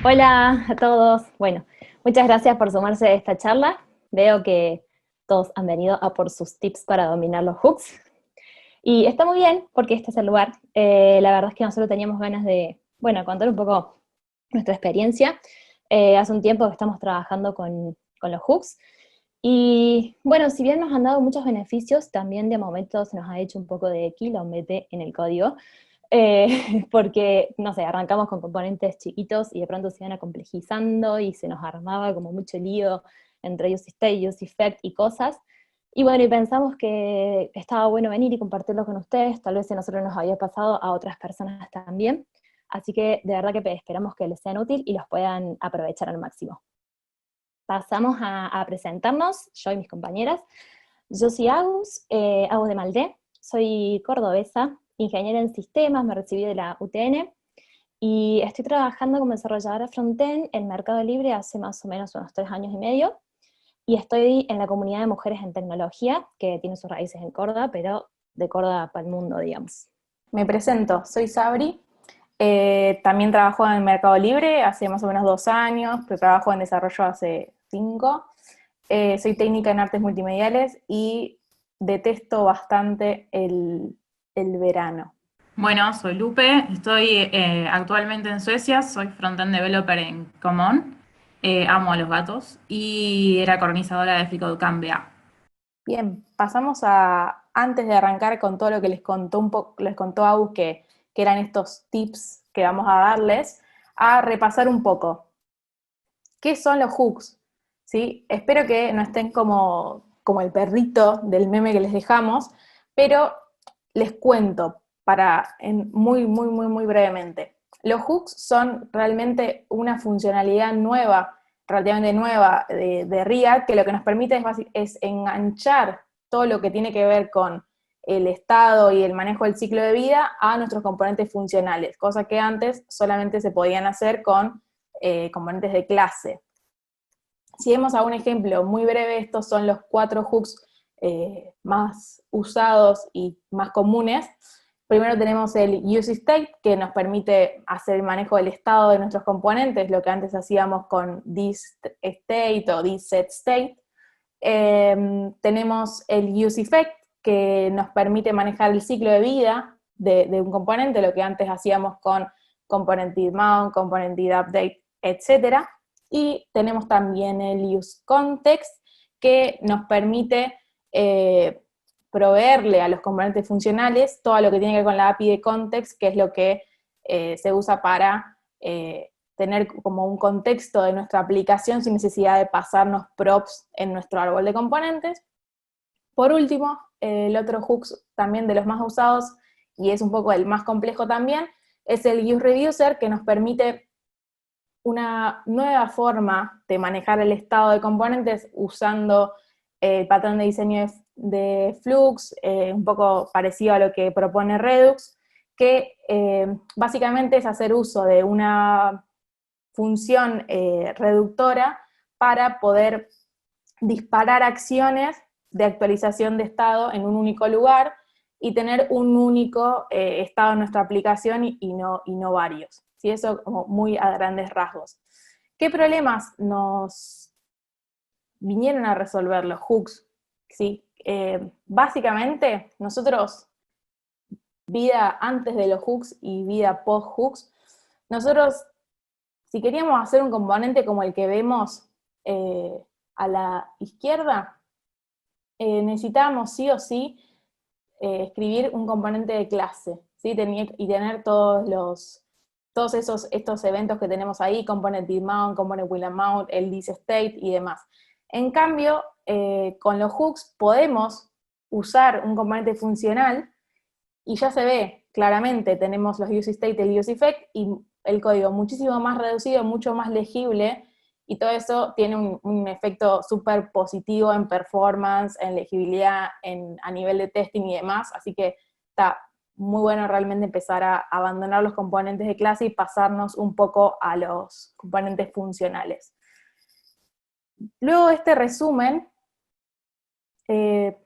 Hola a todos. Bueno, muchas gracias por sumarse a esta charla. Veo que todos han venido a por sus tips para dominar los hooks. Y está muy bien porque este es el lugar. La verdad es que nosotros teníamos ganas de, bueno, contar un poco nuestra experiencia. Hace un tiempo que estamos trabajando con los hooks. Y bueno, si bien nos han dado muchos beneficios, también de momento se nos ha hecho un poco de quilomete en el código. Porque, no sé, arrancamos con componentes chiquitos y de pronto se iban complejizando y se nos armaba como mucho lío entre use state, use effect y cosas. Y bueno, y pensamos que estaba bueno venir y compartirlo con ustedes, tal vez a nosotros nos había pasado a otras personas también. Así que de verdad que esperamos que les sean útil y los puedan aprovechar al máximo. Pasamos a presentarnos, yo y mis compañeras. Yo soy Agus de Maldé, soy cordobesa, ingeniera en sistemas, me recibí de la UTN y estoy trabajando como desarrolladora frontend en Mercado Libre hace más o menos unos 3 años y medio, y estoy en la comunidad de mujeres en tecnología, que tiene sus raíces en Córdoba, pero de Córdoba para el mundo, digamos. Me presento, soy Sabri. También trabajo en el Mercado Libre hace más o menos 2 años, pero trabajo en desarrollo hace 5. Soy técnica en artes multimediales y detesto bastante el verano. Bueno, soy Lupe, estoy actualmente en Suecia, soy frontend developer en Common, amo a los gatos y era organizadora de FreeCodeCamp. Bien, pasamos a, antes de arrancar con todo lo que les contó les contó Agus que eran estos tips que vamos a darles, a repasar un poco. ¿Qué son los hooks? ¿Sí? Espero que no estén como el perrito del meme que les dejamos, pero les cuento muy brevemente. Los hooks son realmente una funcionalidad nueva, relativamente nueva de React, que lo que nos permite es enganchar todo lo que tiene que ver con el estado y el manejo del ciclo de vida a nuestros componentes funcionales, cosa que antes solamente se podían hacer con componentes de clase. Si vemos a un ejemplo muy breve, estos son los 4 hooks más usados y más comunes. Primero tenemos el useState, que nos permite hacer el manejo del estado de nuestros componentes, lo que antes hacíamos con thisState o thisSetState. Tenemos el useEffect, que nos permite manejar el ciclo de vida de un componente, lo que antes hacíamos con componentDidMount, componentDidUpdate, etc. Y tenemos también el useContext, que nos permite proveerle a los componentes funcionales todo lo que tiene que ver con la API de context, que es lo que se usa para tener como un contexto de nuestra aplicación sin necesidad de pasarnos props en nuestro árbol de componentes. Por último, el otro hook también de los más usados, y es un poco el más complejo también, es el useReducer, que nos permite una nueva forma de manejar el estado de componentes usando el patrón de diseño de Flux, un poco parecido a lo que propone Redux, que básicamente es hacer uso de una función reductora para poder disparar acciones de actualización de estado en un único lugar y tener un único estado en nuestra aplicación y no varios. ¿Sí? Eso como muy a grandes rasgos. ¿Qué problemas nos vinieron a resolver los hooks? ¿Sí? Básicamente, nosotros, vida antes de los hooks y vida post hooks, nosotros, si queríamos hacer un componente como el que vemos a la izquierda, necesitábamos sí o sí escribir un componente de clase, ¿sí? Y tener todos estos eventos que tenemos ahí, component didMount, component willAmount, el thisState y demás. En cambio, con los hooks podemos usar un componente funcional y ya se ve claramente, tenemos los useState, el useEffect y el código muchísimo más reducido, mucho más legible, y todo eso tiene un efecto súper positivo en performance, en legibilidad, a nivel de testing y demás, así que está muy bueno realmente empezar a abandonar los componentes de clase y pasarnos un poco a los componentes funcionales. Luego de este resumen,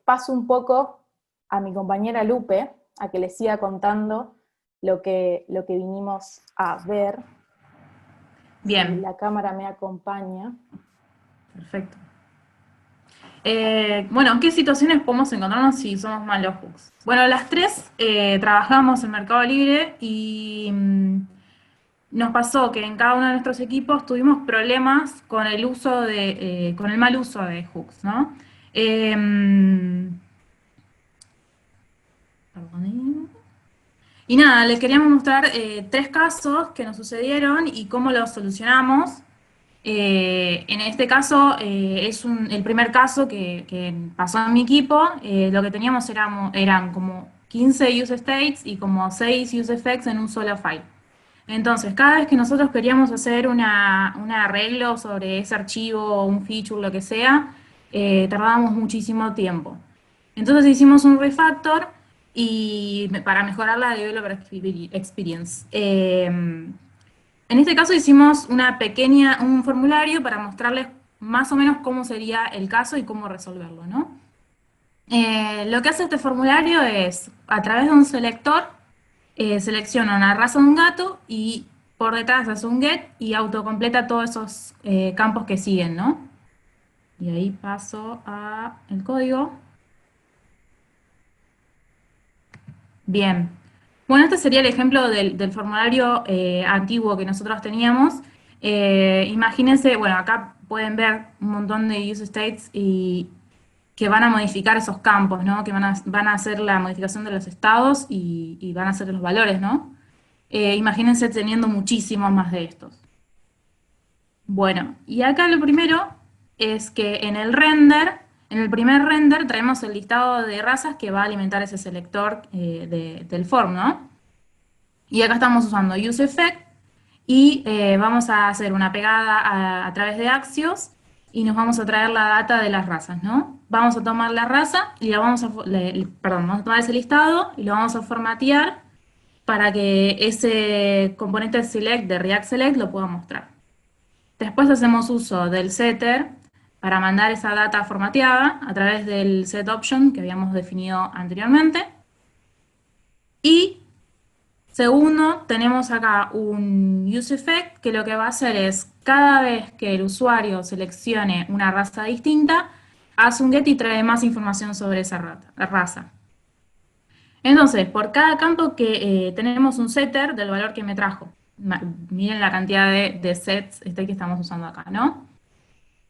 paso un poco a mi compañera Lupe, a que les siga contando lo que vinimos a ver. Bien. Si la cámara me acompaña. Perfecto. Bueno, ¿qué situaciones podemos encontrarnos si somos malos hooks? Bueno, las tres trabajamos en Mercado Libre y nos pasó que en cada uno de nuestros equipos tuvimos problemas con el uso con el mal uso de hooks, ¿no? Y nada, les queríamos mostrar tres casos que nos sucedieron y cómo los solucionamos. En este caso es el primer caso que pasó en mi equipo. Lo que teníamos eran como 15 use states y como 6 use effects en un solo file. Entonces, cada vez que nosotros queríamos hacer un arreglo sobre ese archivo, un feature, lo que sea, tardábamos muchísimo tiempo. Entonces hicimos un refactor para mejorar la developer experience. En este caso hicimos un formulario para mostrarles más o menos cómo sería el caso y cómo resolverlo, ¿no? Lo que hace este formulario es, a través de un selector, selecciona una raza de un gato y por detrás hace un get y autocompleta todos esos campos que siguen, ¿no? Y ahí paso al código. Bien. Bueno, este sería el ejemplo del formulario antiguo que nosotros teníamos. Imagínense, bueno, acá pueden ver un montón de use states y que van a modificar esos campos, ¿no? Que van a hacer la modificación de los estados y van a hacer los valores, ¿no? Imagínense teniendo muchísimos más de estos. Bueno, y acá lo primero es que en el primer render traemos el listado de razas que va a alimentar ese selector del form, ¿no? Y acá estamos usando useEffect y vamos a hacer una pegada a través de Axios y nos vamos a traer la data de las razas, ¿no? Vamos a tomar la raza y vamos a tomar ese listado y lo vamos a formatear para que ese componente select de React Select lo pueda mostrar. Después hacemos uso del setter para mandar esa data formateada a través del set option que habíamos definido anteriormente. Y segundo, tenemos acá un useEffect que lo que va a hacer es, cada vez que el usuario seleccione una raza distinta, hace un get y trae más información sobre esa raza. Entonces, por cada campo que tenemos un setter del valor que me trajo. Miren la cantidad de sets que estamos usando acá, ¿no?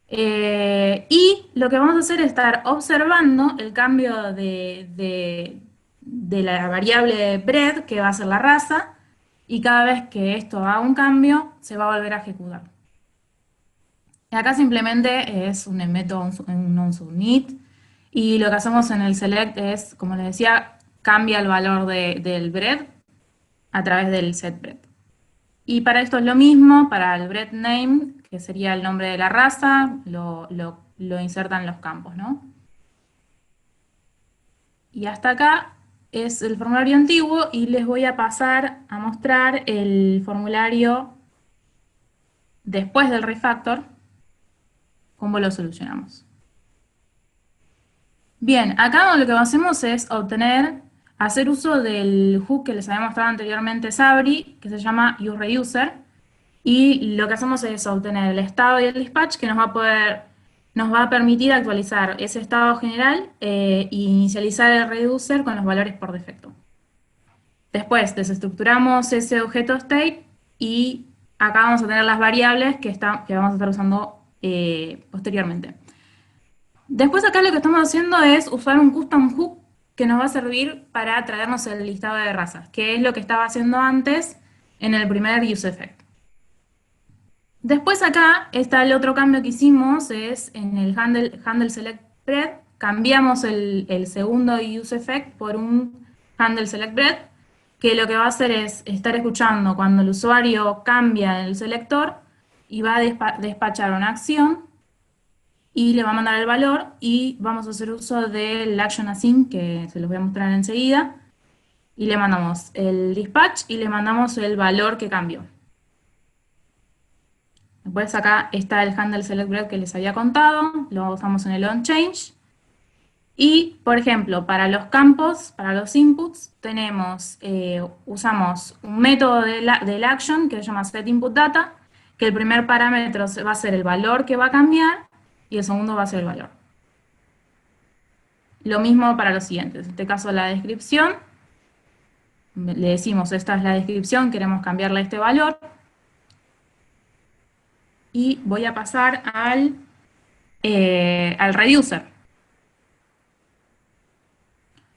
Y lo que vamos a hacer es estar observando el cambio de la variable bread, que va a ser la raza, y cada vez que esto haga un cambio, se va a volver a ejecutar. Y acá simplemente es un método, un onSubmit, y lo que hacemos en el select es, como les decía, cambia el valor del bread a través del setBread. Y para esto es lo mismo, para el bread name, que sería el nombre de la raza, lo insertan en los campos, ¿no? Y hasta acá es el formulario antiguo y les voy a pasar a mostrar el formulario después del refactor, cómo lo solucionamos. Bien, acá lo que hacemos es hacer uso del hook que les había mostrado anteriormente Sabri, que se llama useReuser, y lo que hacemos es obtener el estado y el dispatch que nos va a permitir actualizar ese estado general e inicializar el reducer con los valores por defecto. Después desestructuramos ese objeto state y acá vamos a tener las variables que vamos a estar usando posteriormente. Después acá lo que estamos haciendo es usar un custom hook que nos va a servir para traernos el listado de razas, que es lo que estaba haciendo antes en el primer useEffect. Después acá está el otro cambio que hicimos, es en el handle select bread, cambiamos el segundo useEffect por un handle select bread, que lo que va a hacer es estar escuchando cuando el usuario cambia el selector y va a despachar una acción y le va a mandar el valor y vamos a hacer uso del action async, que se los voy a mostrar enseguida, y le mandamos el dispatch y le mandamos el valor que cambió. Después acá está el handle select bread que les había contado, lo usamos en el onChange. Y, por ejemplo, para los campos, para los inputs, usamos un método del action que se llama setInputData, que el primer parámetro va a ser el valor que va a cambiar, y el segundo va a ser el valor. Lo mismo para los siguientes. En este caso la descripción, le decimos esta es la descripción, queremos cambiarle este valor. Y voy a pasar al reducer.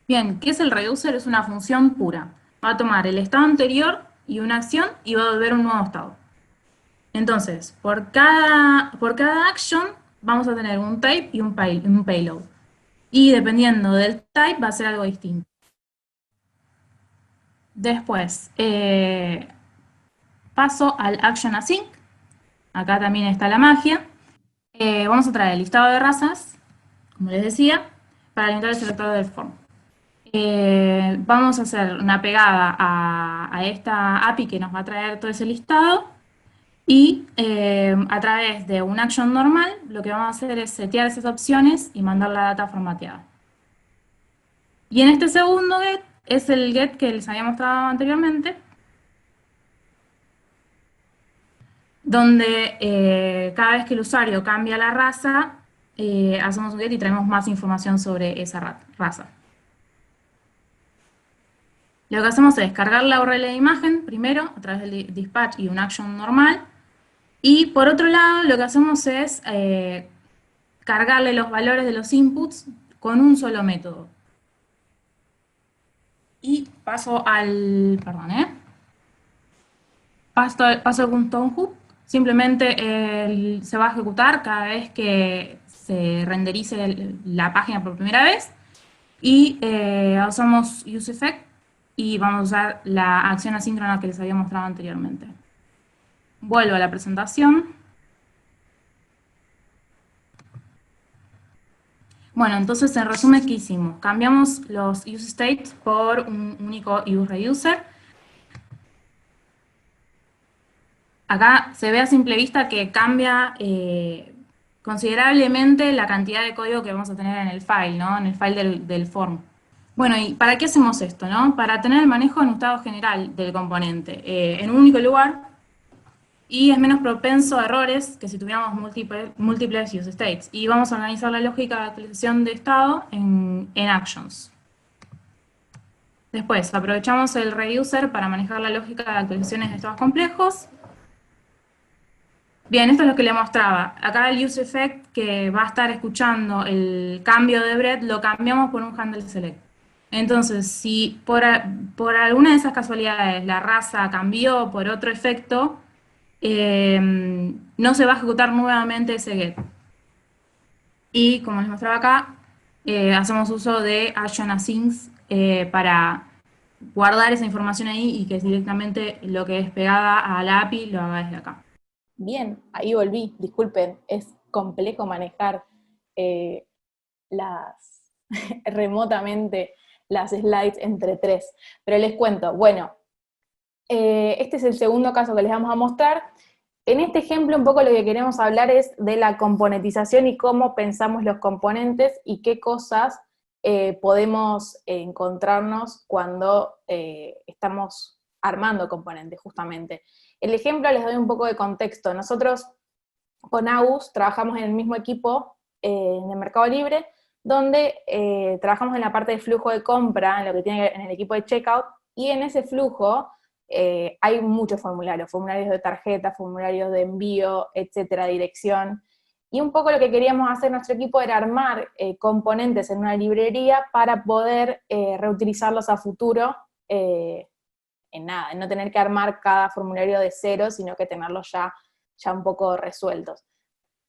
Bien, ¿qué es el reducer? Es una función pura. Va a tomar el estado anterior y una acción y va a volver un nuevo estado. Entonces, por cada action vamos a tener un type y un payload. Y dependiendo del type va a ser algo distinto. Después, paso al action async. Acá también está la magia. Vamos a traer el listado de razas, como les decía, para alimentar el selector del form. Vamos a hacer una pegada a esta API que nos va a traer todo ese listado, y a través de un action normal, lo que vamos a hacer es setear esas opciones y mandar la data formateada. Y en este segundo get, es el get que les había mostrado anteriormente, donde cada vez que el usuario cambia la raza, hacemos un get y traemos más información sobre esa raza. Lo que hacemos es cargar la URL de imagen primero, a través del dispatch y un action normal, y por otro lado lo que hacemos es cargarle los valores de los inputs con un solo método. Y paso al, paso al custom hook. Simplemente se va a ejecutar cada vez que se renderice la página por primera vez, y usamos useEffect y vamos a usar la acción asíncrona que les había mostrado anteriormente. Vuelvo a la presentación. Bueno, entonces en resumen, ¿qué hicimos? Cambiamos los useStates por un único useReducer. Acá se ve a simple vista que cambia considerablemente la cantidad de código que vamos a tener en el file, ¿no? En el file del form. Bueno, ¿y para qué hacemos esto, no? Para tener el manejo en un estado general del componente, en un único lugar, y es menos propenso a errores que si tuviéramos múltiples useStates. Y vamos a organizar la lógica de actualización de estado en actions. Después, aprovechamos el reducer para manejar la lógica de actualizaciones de estados complejos. Bien, esto es lo que le mostraba. Acá el useEffect que va a estar escuchando el cambio de breadth, lo cambiamos por un handle select. Entonces, si por alguna de esas casualidades la raza cambió por otro efecto, no se va a ejecutar nuevamente ese get. Y como les mostraba acá, hacemos uso de action asyncs para guardar esa información ahí y que directamente lo que es pegada a la API lo haga desde acá. Bien, ahí volví, disculpen, es complejo manejar remotamente las slides entre tres, pero les cuento, bueno, este es el segundo caso que les vamos a mostrar. En este ejemplo un poco lo que queremos hablar es de la componentización y cómo pensamos los componentes y qué cosas podemos encontrarnos cuando estamos armando componentes, justamente. El ejemplo les doy un poco de contexto. Nosotros con Agus trabajamos en el mismo equipo en el Mercado Libre, donde trabajamos en la parte de flujo de compra, en lo que tiene en el equipo de checkout, y en ese flujo hay muchos formularios de tarjeta, formularios de envío, etcétera, dirección. Y un poco lo que queríamos hacer nuestro equipo era armar componentes en una librería para poder reutilizarlos a futuro en no tener que armar cada formulario de cero, sino que tenerlos ya un poco resueltos.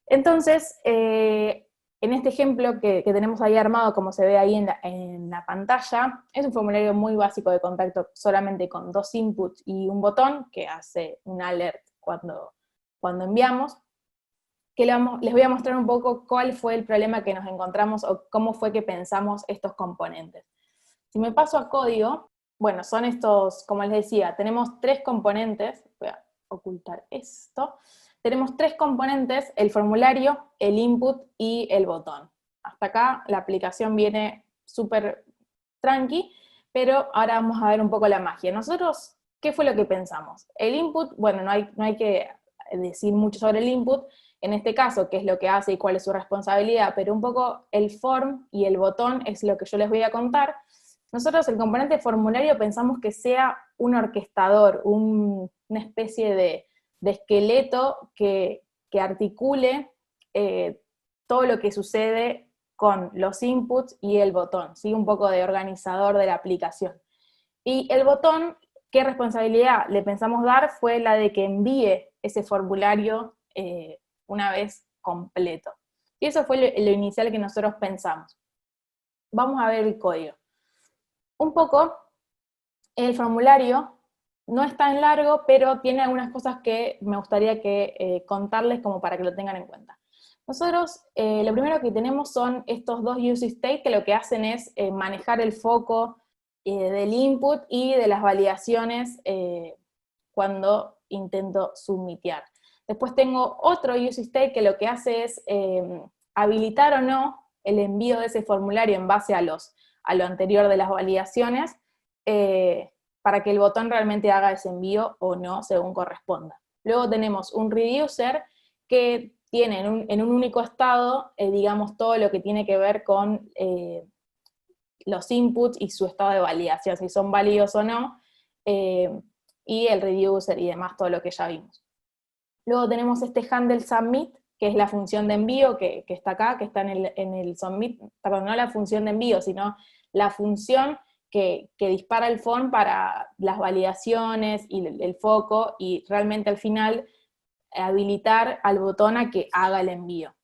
Entonces, en este ejemplo que tenemos ahí armado, como se ve ahí en la pantalla, es un formulario muy básico de contacto, solamente con 2 inputs y un botón que hace un alert cuando enviamos, que les voy a mostrar un poco cuál fue el problema que nos encontramos o cómo fue que pensamos estos componentes. Si me paso a código, bueno, son estos, como les decía, tenemos 3 componentes, voy a ocultar esto, tenemos 3 componentes, el formulario, el input y el botón. Hasta acá la aplicación viene súper tranqui, pero ahora vamos a ver un poco la magia. Nosotros, ¿qué fue lo que pensamos? El input, bueno, no hay que decir mucho sobre el input, en este caso, qué es lo que hace y cuál es su responsabilidad, pero un poco el form y el botón es lo que yo les voy a contar. Nosotros el componente formulario pensamos que sea un orquestador, una especie de esqueleto que articule todo lo que sucede con los inputs y el botón, ¿sí? Un poco de organizador de la aplicación. Y el botón, ¿qué responsabilidad le pensamos dar? Fue la de que envíe ese formulario una vez completo. Y eso fue lo inicial que nosotros pensamos. Vamos a ver el código. Un poco, el formulario no es tan largo, pero tiene algunas cosas que me gustaría contarles como para que lo tengan en cuenta. Nosotros lo primero que tenemos son estos dos use state que lo que hacen es manejar el foco del input y de las validaciones cuando intento submitear. Después tengo otro use state que lo que hace es habilitar o no el envío de ese formulario en base a lo anterior de las validaciones, para que el botón realmente haga ese envío o no, según corresponda. Luego tenemos un reducer que tiene en un único estado, digamos, todo lo que tiene que ver con los inputs y su estado de validación, si son válidos o no, y el reducer y demás, todo lo que ya vimos. Luego tenemos este handle submit, que es la función de envío que está acá, que está en el submit, perdón, no la función de envío, sino la función que dispara el form para las validaciones y el foco, y realmente al final habilitar al botón a que haga el envío.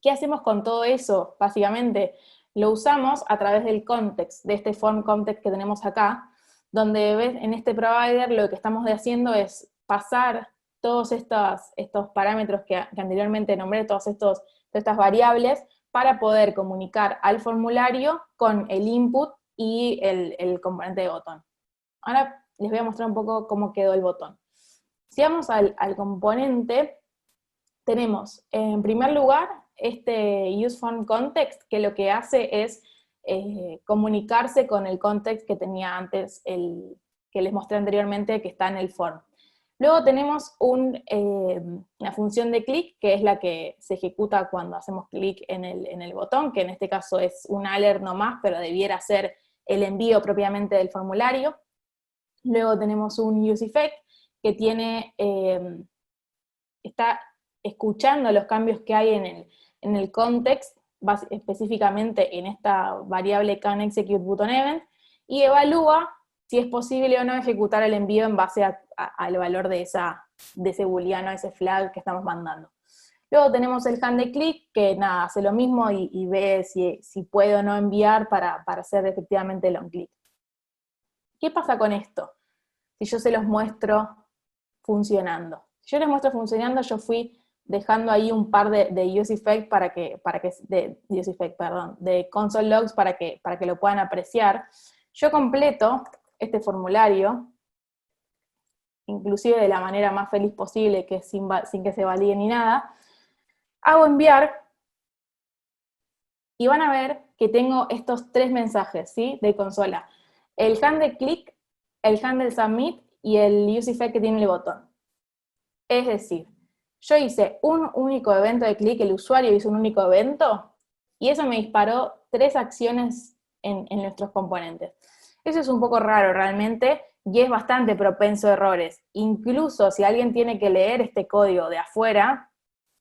¿Qué hacemos con todo eso? Básicamente, lo usamos a través del context, de este form context que tenemos acá, donde ves en este provider lo que estamos haciendo es pasar todos estos parámetros que anteriormente nombré, todas estas variables, para poder comunicar al formulario con el input y el componente de botón. Ahora les voy a mostrar un poco cómo quedó el botón. Si vamos al componente, tenemos en primer lugar este useFormContext, que lo que hace es comunicarse con el context que tenía antes, que les mostré anteriormente, que está en el form. Luego tenemos una función de clic, que es la que se ejecuta cuando hacemos clic en el botón, que en este caso es un alert nomás, pero debiera ser el envío propiamente del formulario. Luego tenemos un useEffect, que está escuchando los cambios que hay en el context, específicamente en esta variable canExecuteButtonEvent, y evalúa si es posible o no ejecutar el envío en base al valor de ese booleano, ese flag que estamos mandando. Luego tenemos el handleClick, que nada, hace lo mismo y ve si puede o no enviar para hacer efectivamente el onClick. ¿Qué pasa con esto? Si yo se los muestro funcionando. Si yo les muestro funcionando, yo fui dejando ahí un par de useEffect de console logs para que lo puedan apreciar. Yo completo este formulario, inclusive de la manera más feliz posible, que es sin que se valide ni nada, hago enviar, y van a ver que tengo estos tres mensajes, ¿sí?, de consola. El handleClick, el handleSubmit y el useEffect que tiene el botón. Es decir, yo hice un único evento de clic, el usuario hizo un único evento, y eso me disparó 3 acciones en nuestros componentes. Eso es un poco raro realmente, y es bastante propenso a errores. Incluso si alguien tiene que leer este código de afuera,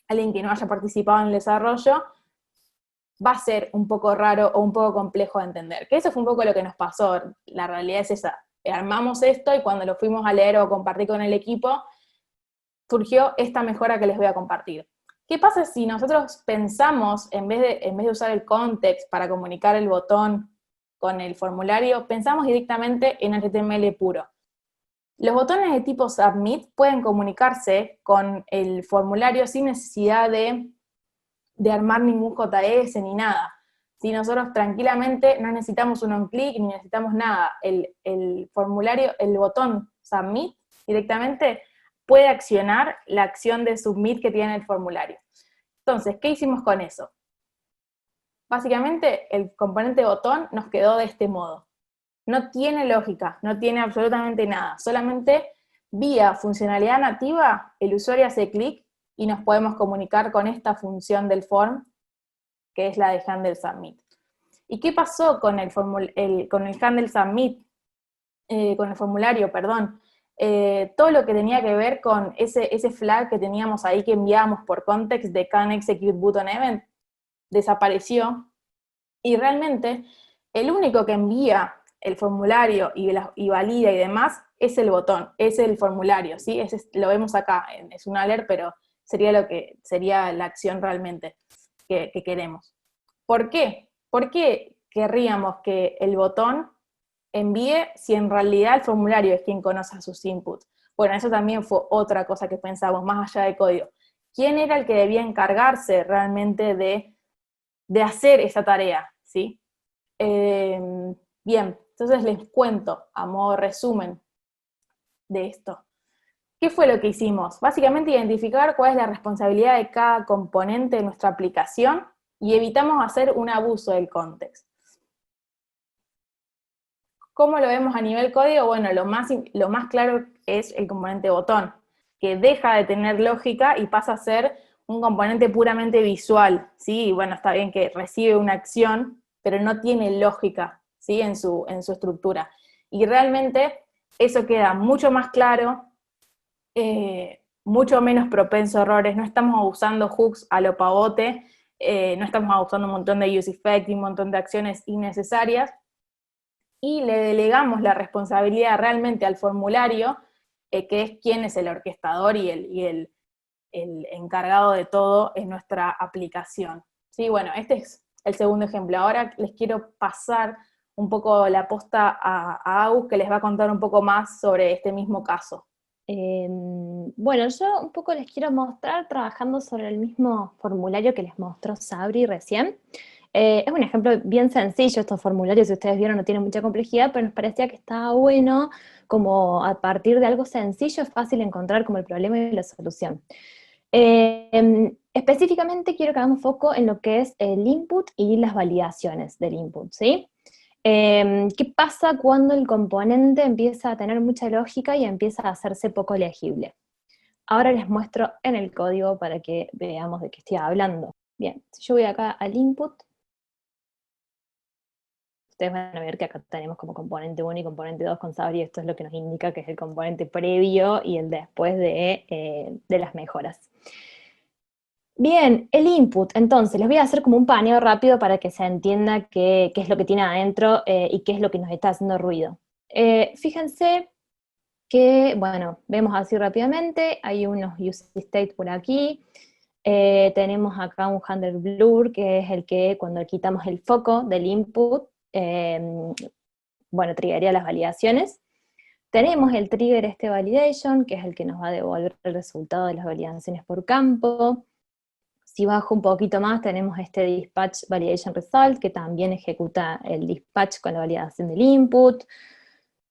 alguien que no haya participado en el desarrollo, va a ser un poco raro o un poco complejo de entender. Que eso fue un poco lo que nos pasó, la realidad es esa. Armamos esto y cuando lo fuimos a leer o compartir con el equipo, surgió esta mejora que les voy a compartir. ¿Qué pasa si nosotros pensamos, en vez de usar el context para comunicar el botón con el formulario, pensamos directamente en HTML puro? Los botones de tipo submit pueden comunicarse con el formulario sin necesidad de armar ningún JS ni nada. Si nosotros tranquilamente no necesitamos un onClick ni necesitamos nada, el formulario, el botón submit directamente puede accionar la acción de submit que tiene el formulario. Entonces, ¿qué hicimos con eso? Básicamente, el componente botón nos quedó de este modo. No tiene lógica, no tiene absolutamente nada, solamente vía funcionalidad nativa, el usuario hace clic y nos podemos comunicar con esta función del form, que es la de handle submit. ¿Y qué pasó con el handle submit? Con el formulario, perdón. Todo lo que tenía que ver con ese flag que teníamos ahí que enviábamos por context de can execute button event, desapareció, y realmente el único que envía el formulario y valida y demás es el botón, es el formulario, ¿sí? Lo vemos acá, es un alert, pero sería lo que sería la acción realmente que queremos. ¿Por qué? ¿Por qué querríamos que el botón envíe si en realidad el formulario es quien conoce sus inputs? Bueno, eso también fue otra cosa que pensamos, más allá de código. ¿Quién era el que debía encargarse realmente de hacer esa tarea? ¿Sí? Bien, entonces les cuento a modo resumen de esto. ¿Qué fue lo que hicimos? Básicamente identificar cuál es la responsabilidad de cada componente de nuestra aplicación y evitamos hacer un abuso del context. ¿Cómo lo vemos a nivel código? Bueno, lo más claro es el componente botón, que deja de tener lógica y pasa a ser un componente puramente visual, ¿sí? Y bueno, está bien que recibe una acción, pero no tiene lógica, ¿sí? en su estructura. Y realmente eso queda mucho más claro, mucho menos propenso a errores, no estamos usando hooks a lo pavote, no estamos usando un montón de use effect y un montón de acciones innecesarias, y le delegamos la responsabilidad realmente al formulario, que es quien es el orquestador y el encargado de todo en nuestra aplicación. Sí, bueno, este es el segundo ejemplo. Ahora les quiero pasar un poco la posta a Agus, que les va a contar un poco más sobre este mismo caso. Bueno, yo un poco les quiero mostrar trabajando sobre el mismo formulario que les mostró Sabri recién. Es un ejemplo bien sencillo, estos formularios, si ustedes vieron, no tienen mucha complejidad, pero nos parecía que estaba bueno, como a partir de algo sencillo es fácil encontrar como el problema y la solución. Específicamente quiero que hagamos foco en lo que es el input y las validaciones del input, ¿sí? ¿Qué pasa cuando el componente empieza a tener mucha lógica y empieza a hacerse poco legible? Ahora les muestro en el código para que veamos de qué estoy hablando. Bien, si yo voy acá al input, ustedes van a ver que acá tenemos como componente 1 y componente 2 con Sabri, esto es lo que nos indica que es el componente previo y el después de las mejoras. Bien, el input, entonces, les voy a hacer como un paneo rápido para que se entienda qué es lo que tiene adentro y qué es lo que nos está haciendo ruido. Fíjense que, bueno, vemos así rápidamente, hay unos use state por aquí, tenemos acá un handler blur, que es el que cuando quitamos el foco del input, bueno, triggería las validaciones. Tenemos el trigger validation, que es el que nos va a devolver el resultado de las validaciones por campo. Si bajo un poquito más, tenemos este dispatch validation result, que también ejecuta el dispatch con la validación del input.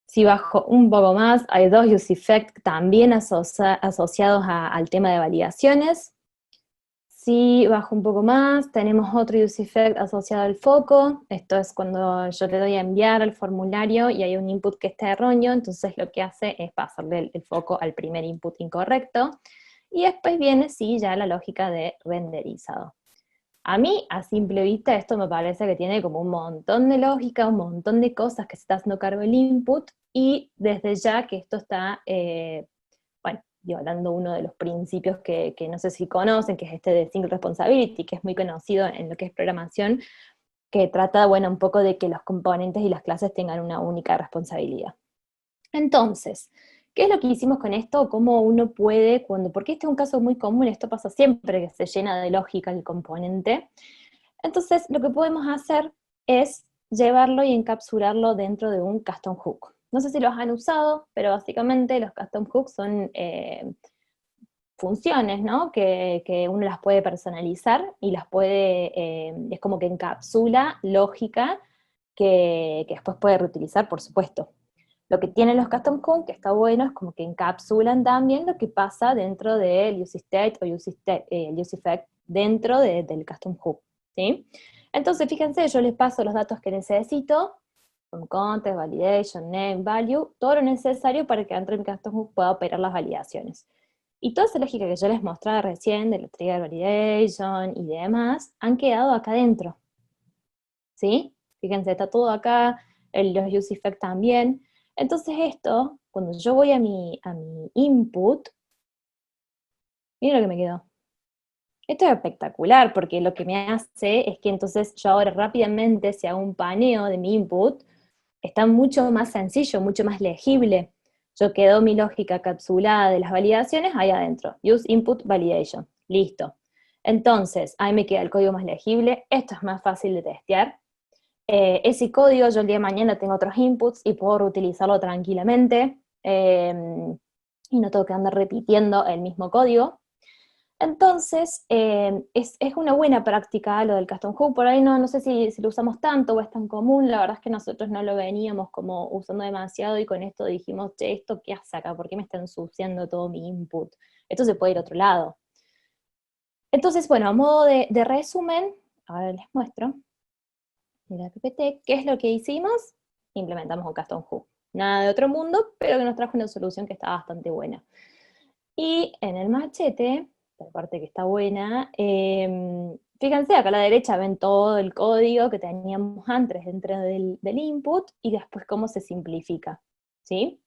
Si bajo un poco más, hay dos use effects también asociados al tema de validaciones. Si bajo un poco más, tenemos otro use effect asociado al foco. Esto es cuando yo le doy a enviar al formulario y hay un input que está erróneo, entonces lo que hace es pasarle el foco al primer input incorrecto. Y después viene, sí, ya la lógica de renderizado. A mí, a simple vista, esto me parece que tiene como un montón de lógica, un montón de cosas que se está haciendo cargo el input, y desde ya que esto está, bueno, violando uno de los principios que no sé si conocen, que es este de Single Responsibility, que es muy conocido en lo que es programación, que trata, bueno, un poco de que los componentes y las clases tengan una única responsabilidad. Entonces, ¿qué es lo que hicimos con esto? ¿Cómo uno puede, porque este es un caso muy común, esto pasa siempre que se llena de lógica el componente? Entonces, lo que podemos hacer es llevarlo y encapsularlo dentro de un custom hook. No sé si los han usado, pero básicamente los custom hooks son funciones, ¿no? Que uno las puede personalizar y las puede, es como que encapsula lógica que después puede reutilizar, por supuesto. Lo que tienen los custom hooks, que está bueno, es como que encapsulan también lo que pasa dentro del use state o use effect dentro del custom hook, ¿sí? Entonces, fíjense, yo les paso los datos que necesito, from context, validation, name, value, todo lo necesario para que dentro de mi custom hook pueda operar las validaciones. Y toda esa lógica que yo les mostraba recién, de la trigger validation y demás, han quedado acá adentro. ¿Sí? Fíjense, está todo acá, los use effect también. Entonces esto, cuando yo voy a mi input, miren lo que me quedó. Esto es espectacular, porque lo que me hace es que entonces yo ahora rápidamente, si hago un paneo de mi input, está mucho más sencillo, mucho más legible. Yo quedo mi lógica capsulada de las validaciones ahí adentro. Use input validation. Listo. Entonces, ahí me queda el código más legible. Esto es más fácil de testear. Ese código yo el día de mañana tengo otros inputs y puedo reutilizarlo tranquilamente. Y no tengo que andar repitiendo el mismo código. Entonces, es una buena práctica lo del custom hook. Por ahí no sé si lo usamos tanto o es tan común. La verdad es que nosotros no lo veníamos como usando demasiado y con esto dijimos, che, ¿esto qué hace acá? ¿Por qué me está ensuciando todo mi input? Esto se puede ir a otro lado. Entonces, bueno, a modo de resumen, ahora les muestro. Mira, PPT, ¿qué es lo que hicimos? Implementamos un custom hook. Nada de otro mundo, pero que nos trajo una solución que está bastante buena. Y en el machete, la parte que está buena, fíjense, acá a la derecha ven todo el código que teníamos antes dentro del input, y después cómo se simplifica, ¿sí?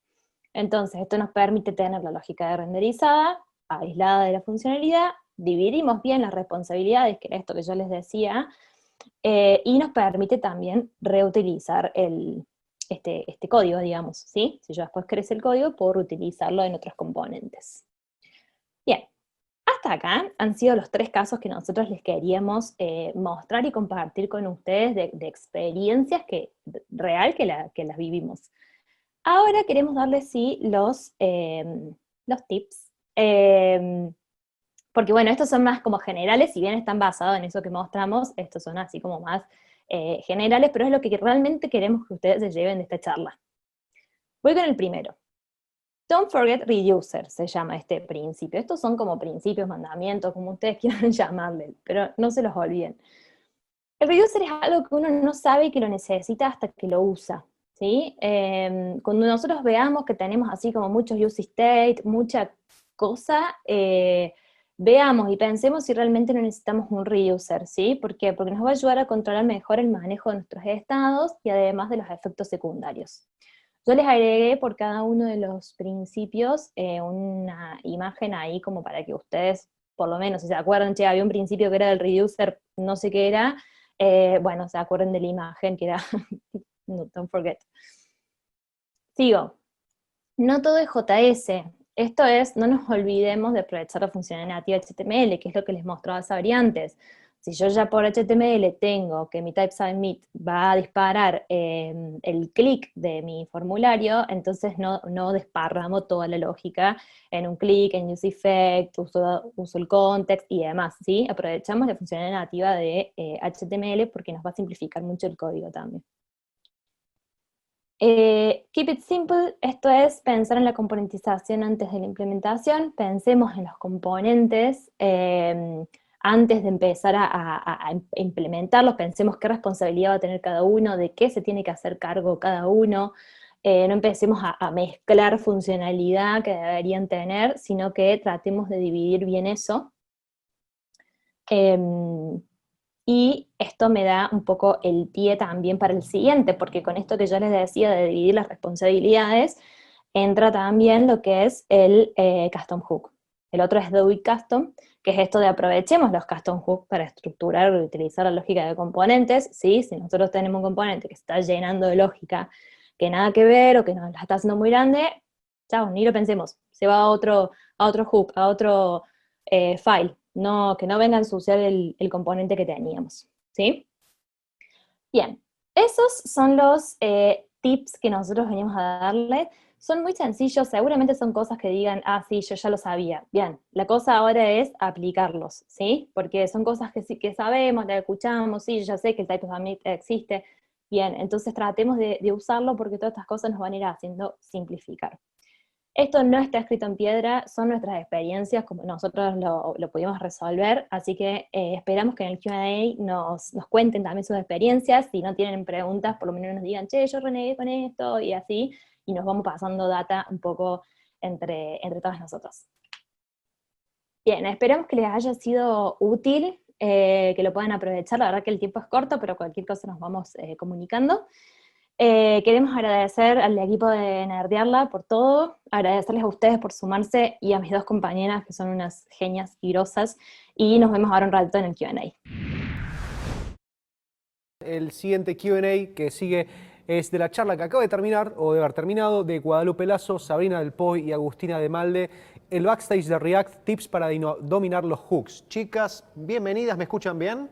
Entonces, esto nos permite tener la lógica de renderizada, aislada de la funcionalidad, dividimos bien las responsabilidades, que era esto que yo les decía, y nos permite también reutilizar este código, digamos, ¿sí? Si yo después crece el código, puedo reutilizarlo en otros componentes. Bien, hasta acá han sido los 3 casos que nosotros les queríamos mostrar y compartir con ustedes de experiencias real que las vivimos. Ahora queremos darles, sí, los tips. Porque bueno, estos son más como generales, si bien están basados en eso que mostramos, estos son así como más generales, pero es lo que realmente queremos que ustedes se lleven de esta charla. Voy con el primero. Don't forget reducer, se llama este principio. Estos son como principios, mandamientos, como ustedes quieran llamarle, pero no se los olviden. El reducer es algo que uno no sabe que lo necesita hasta que lo usa, ¿sí? Cuando nosotros veamos que tenemos así como muchos use state, mucha cosa, veamos y pensemos si realmente no necesitamos un reducer, ¿sí? ¿Por qué? Porque nos va a ayudar a controlar mejor el manejo de nuestros estados y además de los efectos secundarios. Yo les agregué por cada uno de los principios una imagen ahí como para que ustedes, por lo menos, si se acuerdan, che, había un principio que era del reducer, no sé qué era, bueno, se acuerden de la imagen que era, no, don't forget. Sigo. No todo es JS. Esto es, no nos olvidemos de aprovechar la funcionalidad nativa HTML, que es lo que les mostraba Sabri antes. Si yo ya por HTML tengo que mi type_submit va a disparar el clic de mi formulario, entonces no desparramo toda la lógica en un clic, en use effect, uso el context y demás, ¿sí? Aprovechamos la funcionalidad nativa de HTML porque nos va a simplificar mucho el código también. Keep it simple, esto es pensar en la componentización antes de la implementación, pensemos en los componentes antes de empezar a implementarlos, pensemos qué responsabilidad va a tener cada uno, de qué se tiene que hacer cargo cada uno, no empecemos a mezclar funcionalidad que deberían tener, sino que tratemos de dividir bien eso. Y esto me da un poco el pie también para el siguiente, porque con esto que yo les decía de dividir las responsabilidades, entra también lo que es el custom hook. El otro es do it custom, que es esto de aprovechemos los custom hooks para estructurar y utilizar la lógica de componentes, ¿sí? Si nosotros tenemos un componente que está llenando de lógica que nada que ver o que nos la está haciendo muy grande, chao, ni lo pensemos, se va a otro hook, a otro file. Que no venga a ensuciar el componente que teníamos, ¿sí? Bien, esos son los tips que nosotros venimos a darle. Son muy sencillos, seguramente son cosas que digan, ah, sí, yo ya lo sabía. Bien, la cosa ahora es aplicarlos, ¿sí? Porque son cosas que sí que sabemos, las escuchamos, sí, yo ya sé que el type_submit existe. Bien, entonces tratemos de usarlo porque todas estas cosas nos van a ir haciendo simplificar. Esto no está escrito en piedra, son nuestras experiencias, como nosotros lo pudimos resolver, así que esperamos que en el Q&A nos cuenten también sus experiencias. Si no tienen preguntas, por lo menos nos digan, che, yo renegué con esto, y así, y nos vamos pasando data un poco entre todos nosotros. Bien, esperamos que les haya sido útil, que lo puedan aprovechar. La verdad que el tiempo es corto, pero cualquier cosa nos vamos comunicando. Queremos agradecer al equipo de Nerdearla por todo, agradecerles a ustedes por sumarse y a mis dos compañeras que son unas genias y grosas, y nos vemos ahora un rato en el Q&A. El siguiente Q&A que sigue es de la charla que acaba de terminar, o de haber terminado, de Guadalupe Lazo, Sabrina Del Poy y Agustina de Malde, el backstage de React, tips para dominar los hooks. Chicas, bienvenidas, ¿me escuchan bien?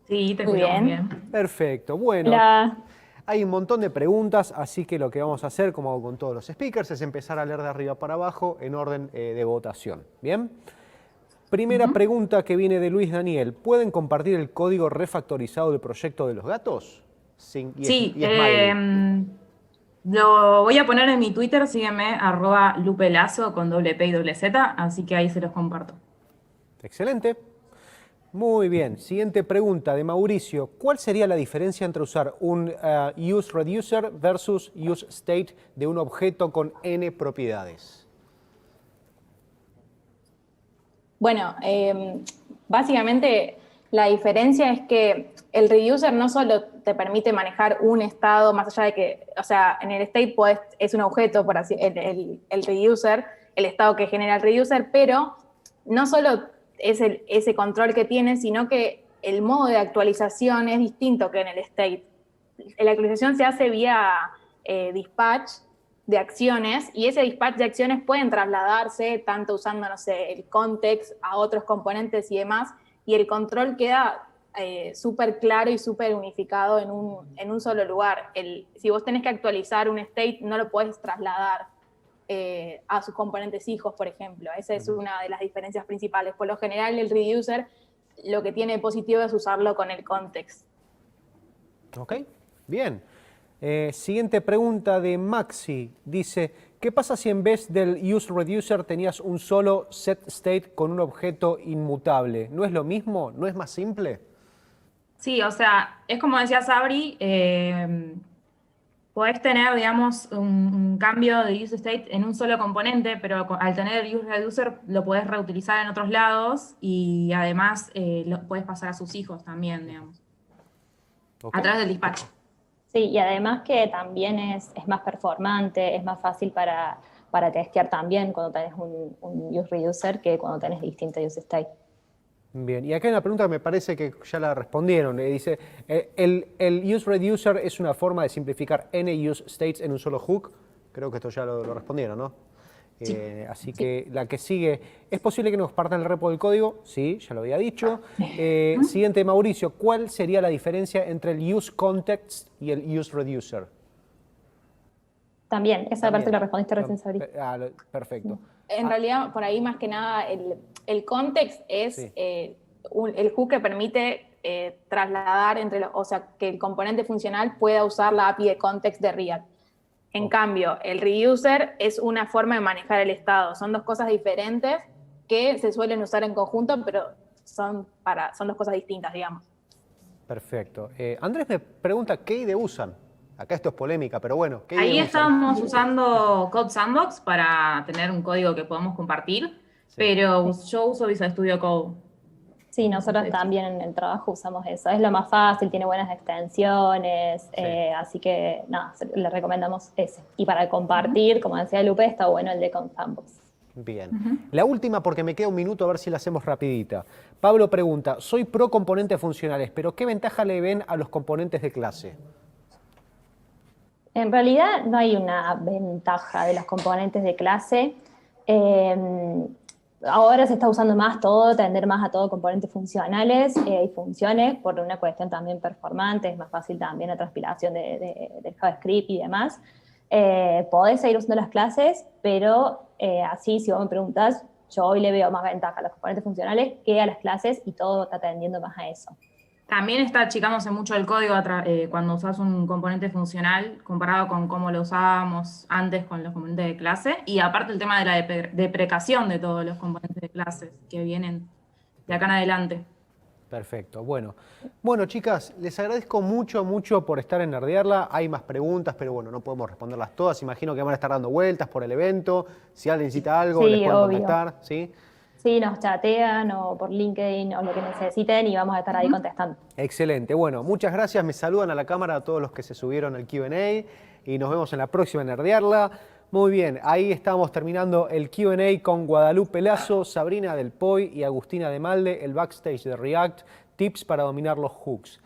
Sí, te escuchamos bien. Perfecto, bueno. Hola. Hay un montón de preguntas, así que lo que vamos a hacer, como hago con todos los speakers, es empezar a leer de arriba para abajo en orden de votación. ¿Bien? Primera pregunta que viene de Luis Daniel. ¿Pueden compartir el código refactorizado del proyecto de los gatos? Sí, lo voy a poner en mi Twitter, sígueme, @lupelazo con doble P y doble Z, así que ahí se los comparto. Excelente. Muy bien. Siguiente pregunta de Mauricio. ¿Cuál sería la diferencia entre usar un useReducer versus useState de un objeto con n propiedades? Bueno, básicamente la diferencia es que el reducer no solo te permite manejar un estado, más allá de que, o sea, en el state es un objeto, por así, el reducer, el estado que genera el reducer, pero no solo es ese control que tiene, sino que el modo de actualización es distinto que en el state. La actualización se hace vía dispatch de acciones, y ese dispatch de acciones pueden trasladarse tanto usando, no sé, el context a otros componentes y demás, y el control queda súper claro y súper unificado en un solo lugar. Si vos tenés que actualizar un state, no lo podés trasladar a sus componentes hijos, por ejemplo. Esa es una de las diferencias principales. Por lo general, el reducer lo que tiene de positivo es usarlo con el context. Ok, bien. Siguiente pregunta de Maxi. Dice, ¿qué pasa si en vez del useReducer tenías un solo setState con un objeto inmutable? ¿No es lo mismo? ¿No es más simple? Sí, o sea, es como decía Sabri, podés tener, digamos, un cambio de useState en un solo componente, pero al tener el useReducer lo podés reutilizar en otros lados, y además lo podés pasar a sus hijos también, digamos, a través del dispatch. Sí, y además que también es más performante, es más fácil para testear también cuando tenés un useReducer que cuando tenés distinto useState. Bien, y acá hay una pregunta que me parece que ya la respondieron. Dice, ¿el useReducer es una forma de simplificar n useStates en un solo hook? Creo que esto ya lo respondieron, ¿no? Sí. Así que la que sigue, ¿es posible que nos partan el repo del código? Sí, ya lo había dicho. Siguiente, Mauricio, ¿cuál sería la diferencia entre el useContext y el useReducer? También, esa parte la respondiste recién, Sabri. Perfecto. En realidad, por ahí más que nada, el context es el hook que permite trasladar o sea, que el componente funcional pueda usar la API de context de React. En cambio, el reducer es una forma de manejar el estado. Son dos cosas diferentes que se suelen usar en conjunto, pero son dos cosas distintas, digamos. Perfecto. Andrés me pregunta, ¿qué IDE usan? Acá esto es polémica, pero bueno, ¿qué IDE Ahí usan? estábamos usando Code Sandbox para tener un código que podamos compartir, pero yo uso Visual Studio Code. Sí, nosotros también en el trabajo usamos eso. Es lo más fácil, tiene buenas extensiones, así que nada, le recomendamos ese. Y para compartir, como decía Lupe, está bueno el de Code Sandbox. Bien. La última, porque me queda un minuto, a ver si la hacemos rapidita. Pablo pregunta, soy pro componentes funcionales, pero ¿qué ventaja le ven a los componentes de clase? En realidad no hay una ventaja de los componentes de clase. Ahora se está usando más todo, tender más a todo componentes funcionales y funciones por una cuestión también performante, es más fácil también la transpilación del JavaScript y demás. Podés seguir usando las clases, pero así, si vos me preguntás, yo hoy le veo más ventaja a los componentes funcionales que a las clases, y todo está tendiendo más a eso. También está achicándose mucho el código cuando usas un componente funcional comparado con cómo lo usábamos antes con los componentes de clase. Y aparte el tema de la deprecación de todos los componentes de clases que vienen de acá en adelante. Perfecto, bueno. Bueno, chicas, les agradezco mucho, mucho por estar en Nerdearla. Hay más preguntas, pero bueno, no podemos responderlas todas. Imagino que van a estar dando vueltas por el evento. Si alguien necesita algo, Sí, les pueden obvio. contactar, ¿sí? Sí, nos chatean o por LinkedIn o lo que necesiten y vamos a estar ahí contestando. Excelente. Bueno, muchas gracias. Me saludan a la cámara a todos los que se subieron al Q&A y nos vemos en la próxima Nerdearla. Muy bien, ahí estamos terminando el Q&A con Guadalupe Lazo, Sabrina Del Poy y Agustina de Malde, el backstage de React, tips para dominar los hooks.